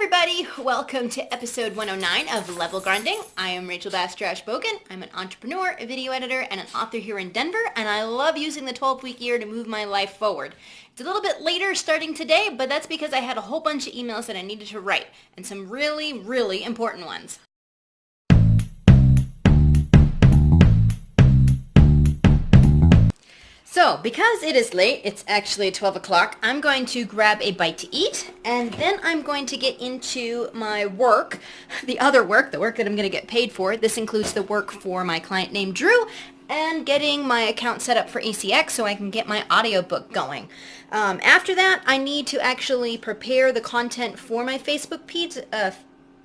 Everybody, welcome to episode 109 of Level Grinding. I am Rachel Bastrash-Bogan. I'm an entrepreneur, a video editor, and an author here in Denver, and I love using the 12-week year to move my life forward. It's a little bit later starting today, but that's because I had a whole bunch of emails that I needed to write, and some really, really important ones. So, because it is late, it's actually 12 o'clock, I'm going to grab a bite to eat, and then I'm going to get into my work, the work that I'm going to get paid for. This includes the work for my client named Drew, and getting my account set up for ACX so I can get my audiobook going. After that, I need to actually prepare the content for my Facebook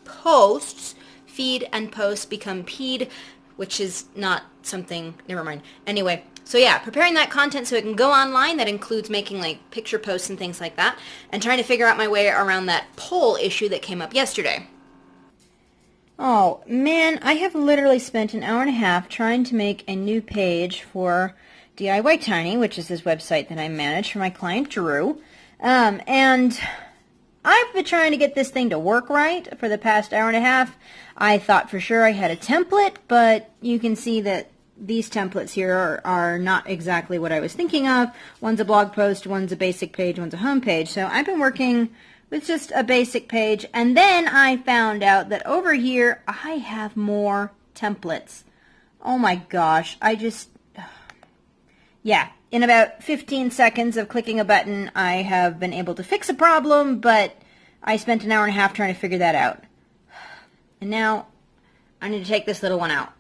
posts. Feed and post become peed, which is not something, never mind. Anyway. So yeah, preparing that content so it can go online. That includes making like picture posts and things like that, and trying to figure out my way around that poll issue that came up yesterday. Oh man, I have literally spent an hour and a half trying to make a new page for DIY Tiny, which is this website that I manage for my client Drew. And I've been trying to get this thing to work right for the past hour and a half. I thought for sure I had a template, but you can see that these templates here are not exactly what I was thinking of. One's a blog post, one's a basic page, one's a home page. So I've been working with just a basic page, and then I found out that over here I have more templates. Oh my gosh, yeah, in about 15 seconds of clicking a button, I have been able to fix a problem, but I spent an hour and a half trying to figure that out. And now I need to take this little one out.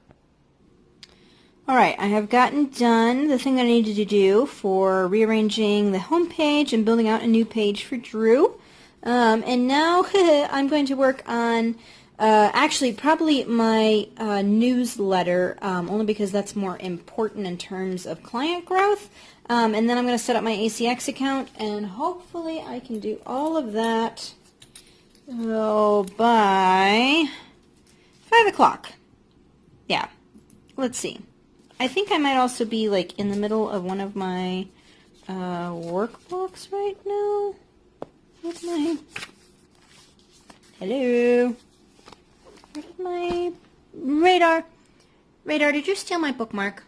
Alright, I have gotten done the thing that I needed to do for rearranging the home page and building out a new page for Drew. And now I'm going to work on actually probably my newsletter, only because that's more important in terms of client growth. And then I'm going to set up my ACX account, and hopefully I can do all of that by 5 o'clock. Yeah, let's see. I think I might also be like in the middle of one of my workbooks right now. Where's my... Hello? Where's my... Radar? Radar, did you steal my bookmark?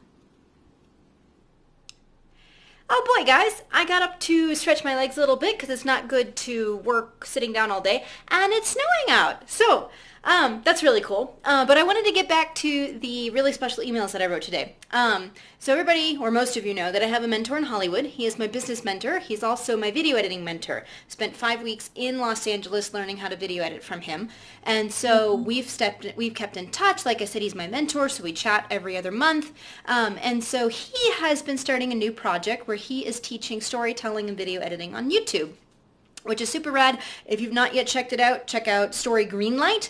Oh boy, guys, I got up to stretch my legs a little bit because it's not good to work sitting down all day, and it's snowing out. So, that's really cool. But I wanted to get back to the really special emails that I wrote today. So everybody, or most of you know, that I have a mentor in Hollywood. He is my business mentor. He's also my video editing mentor. Spent 5 weeks in Los Angeles learning how to video edit from him. And so we've kept in touch. Like I said, he's my mentor, so we chat every other month. And so he has been starting a new project where he is teaching storytelling and video editing on YouTube, which is super rad. If you've not yet checked it out, check out Story Greenlight.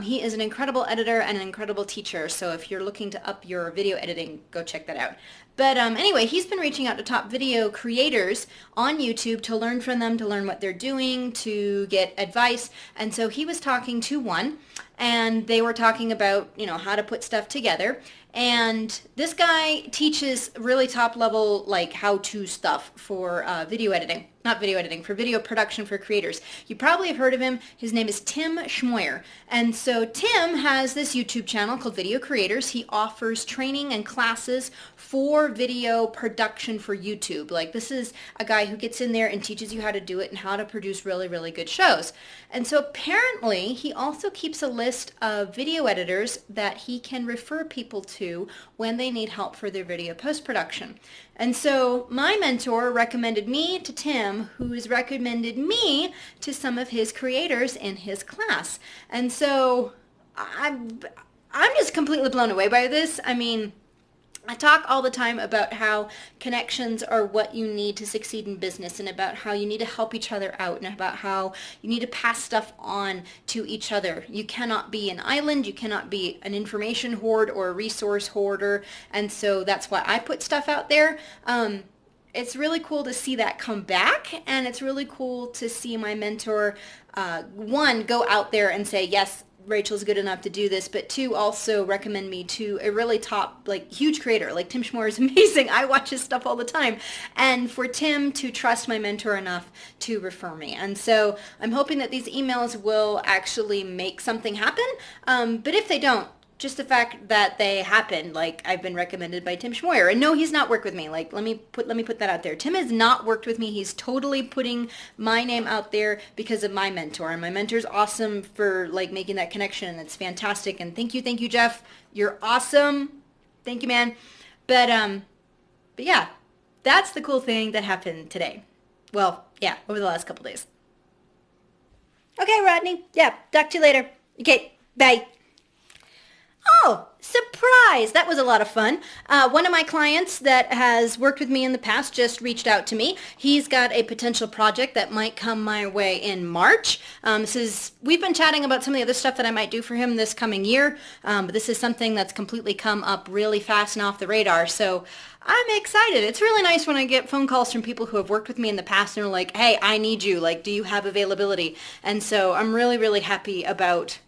He is an incredible editor and an incredible teacher, so if you're looking to up your video editing, go check that out. But anyway, he's been reaching out to top video creators on YouTube to learn from them, to learn what they're doing, to get advice. And so he was talking to one, and they were talking about, how to put stuff together. And this guy teaches really top level, like, how-to stuff for video editing. Not video editing, for video production for creators. You probably have heard of him. His name is Tim Schmoyer. And so Tim has this YouTube channel called Video Creators. He offers training and classes for video production for YouTube. Like, this is a guy who gets in there and teaches you how to do it and how to produce really, really good shows. And so apparently he also keeps a list of video editors that he can refer people to when they need help for their video post-production. And so my mentor recommended me to Tim, who's recommended me to some of his creators in his class. And so I'm just completely blown away by this. I mean, I talk all the time about how connections are what you need to succeed in business, and about how you need to help each other out, and about how you need to pass stuff on to each other. You cannot be an island, you cannot be an information hoard or a resource hoarder, and so that's why I put stuff out there. It's really cool to see that come back, and it's really cool to see my mentor, one, go out there and say, yes, Rachel's good enough to do this, but two, also recommend me to a really top, like, huge creator. Like, Tim Schmoyer is amazing. I watch his stuff all the time. And for Tim to trust my mentor enough to refer me. And so I'm hoping that these emails will actually make something happen. But if they don't, just the fact that they happen, like, I've been recommended by Tim Schmoyer. And no, he's not worked with me. Like, let me put that out there. Tim has not worked with me. He's totally putting my name out there because of my mentor. And my mentor's awesome for, like, making that connection. It's fantastic. And thank you, Jeff. You're awesome. Thank you, man. But yeah, that's the cool thing that happened today. Well, yeah, over the last couple days. Okay, Rodney. Yeah, talk to you later. Okay, bye. Oh, surprise! That was a lot of fun. One of my clients that has worked with me in the past just reached out to me. He's got a potential project that might come my way in March. We've been chatting about some of the other stuff that I might do for him this coming year, but this is something that's completely come up really fast and off the radar, so I'm excited. It's really nice when I get phone calls from people who have worked with me in the past and are like, hey, I need you. Like, do you have availability? And so I'm really, really happy about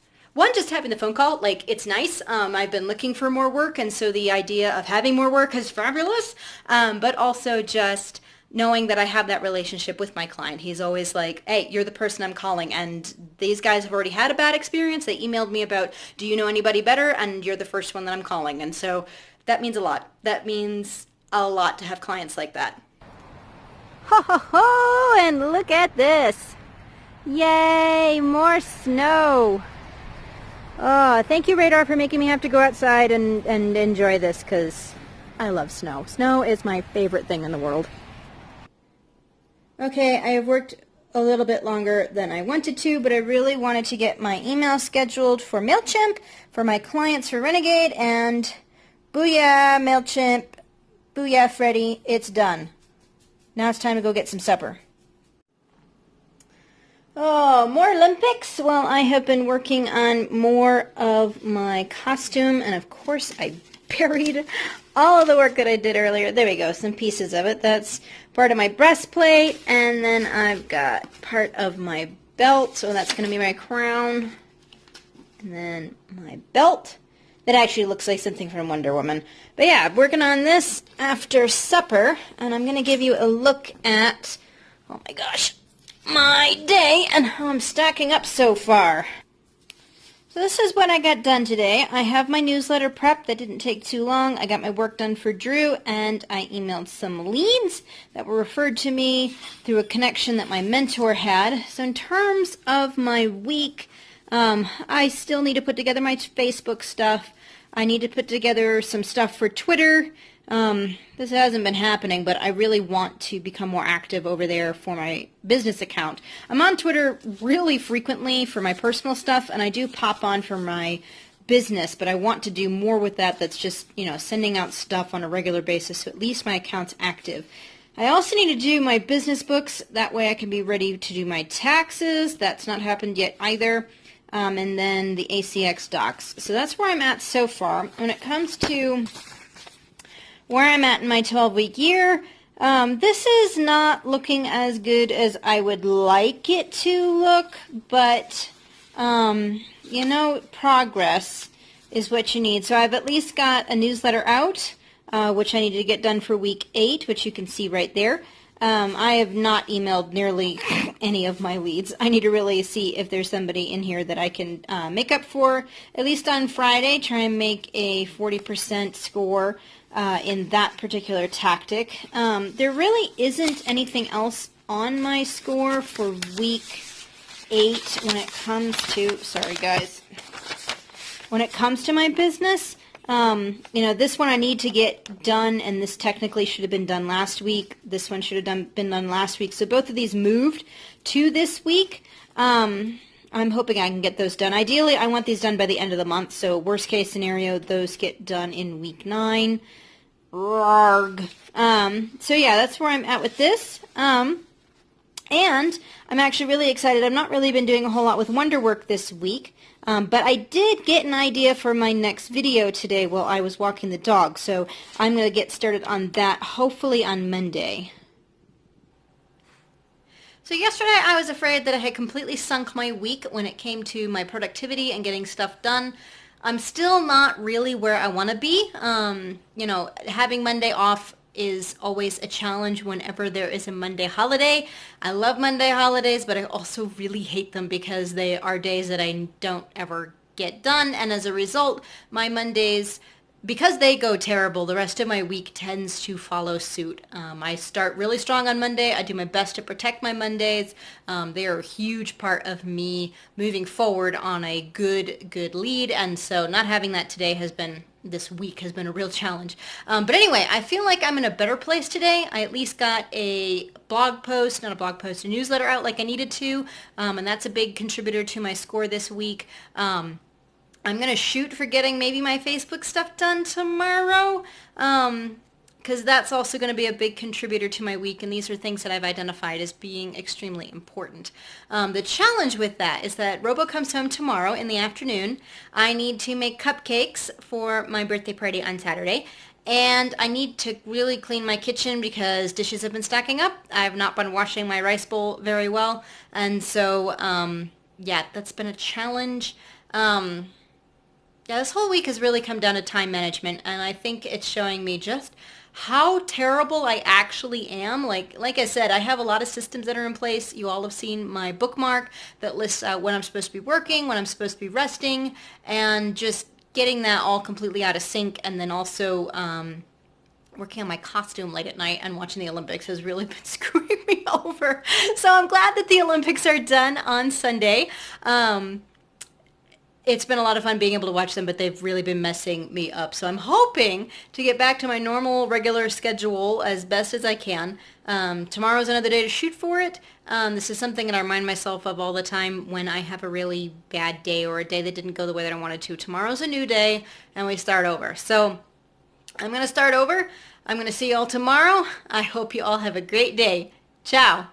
just having the phone call. Like, it's nice. I've been looking for more work, and so the idea of having more work is fabulous. But also just knowing that I have that relationship with my client. He's always like, hey, you're the person I'm calling. And these guys have already had a bad experience. They emailed me about, do you know anybody better? And you're the first one that I'm calling. And so that means a lot. That means a lot to have clients like that. Ho ho ho! And look at this. Yay, more snow. Oh, thank you, Radar, for making me have to go outside and enjoy this, because I love snow. Snow is my favorite thing in the world. Okay, I have worked a little bit longer than I wanted to, but I really wanted to get my email scheduled for MailChimp, for my clients for Renegade, and booyah, MailChimp, booyah, Freddy, it's done. Now it's time to go get some supper. Oh, more Olympics? Well, I have been working on more of my costume, and of course I buried all of the work that I did earlier. There we go, some pieces of it. That's part of my breastplate, and then I've got part of my belt, so that's going to be my crown, and then my belt. That actually looks like something from Wonder Woman. But yeah, I'm working on this after supper, and I'm going to give you a look at, oh my gosh, my day and how I'm stacking up so far. So this is what I got done today. I have my newsletter prepped. That didn't take too long. I got my work done for Drew, and I emailed some leads that were referred to me through a connection that my mentor had. So in terms of my week, I still need to put together my Facebook stuff. I need to put together some stuff for Twitter. This hasn't been happening, but I really want to become more active over there for my business account. I'm on Twitter really frequently for my personal stuff, and I do pop on for my business, but I want to do more with that. That's just, sending out stuff on a regular basis, so at least my account's active. I also need to do my business books. That way I can be ready to do my taxes. That's not happened yet either. And then the ACX docs. So that's where I'm at so far. When it comes to where I'm at in my 12-week year, this is not looking as good as I would like it to look, but, progress is what you need. So I've at least got a newsletter out, which I need to get done for week 8, which you can see right there. I have not emailed nearly any of my leads. I need to really see if there's somebody in here that I can make up for, at least on Friday, try and make a 40% score in that particular tactic. There really isn't anything else on my score for week 8 when it comes to, sorry guys, when it comes to my business. This one I need to get done, and this technically should have been done last week. This one should have been done last week. So both of these moved to this week. I'm hoping I can get those done. Ideally, I want these done by the end of the month. So worst case scenario, those get done in week 9. Rarg. So yeah, that's where I'm at with this. And I'm actually really excited. I've not really been doing a whole lot with Wonderwork this week. But I did get an idea for my next video today while I was walking the dog, so I'm going to get started on that hopefully on Monday. So yesterday I was afraid that I had completely sunk my week when it came to my productivity and getting stuff done. I'm still not really where I want to be. Having Monday off is always a challenge whenever there is a Monday holiday. I love Monday holidays, but I also really hate them because they are days that I don't ever get done. And as a result, my Mondays, because they go terrible, the rest of my week tends to follow suit. I start really strong on Monday. I do my best to protect my Mondays. They are a huge part of me moving forward on a good lead. And so not having that today this week has been a real challenge. But anyway, I feel like I'm in a better place today. I at least got a a newsletter out like I needed to. And that's a big contributor to my score this week. I'm going to shoot for getting maybe my Facebook stuff done tomorrow, because that's also going to be a big contributor to my week, and these are things that I've identified as being extremely important. The challenge with that is that Robo comes home tomorrow in the afternoon. I need to make cupcakes for my birthday party on Saturday, and I need to really clean my kitchen because dishes have been stacking up. I have not been washing my rice bowl very well, and so, yeah, that's been a challenge. Yeah, this whole week has really come down to time management, and I think it's showing me just how terrible I actually am. Like I said, I have a lot of systems that are in place. You all have seen my bookmark that lists out when I'm supposed to be working, when I'm supposed to be resting, and just getting that all completely out of sync, and then also working on my costume late at night and watching the Olympics has really been screwing me over. So I'm glad that the Olympics are done on Sunday. It's been a lot of fun being able to watch them, but they've really been messing me up. So I'm hoping to get back to my normal, regular schedule as best as I can. Tomorrow's another day to shoot for it. This is something that I remind myself of all the time when I have a really bad day or a day that didn't go the way that I wanted to. Tomorrow's a new day, and we start over. So I'm going to start over. I'm going to see you all tomorrow. I hope you all have a great day. Ciao.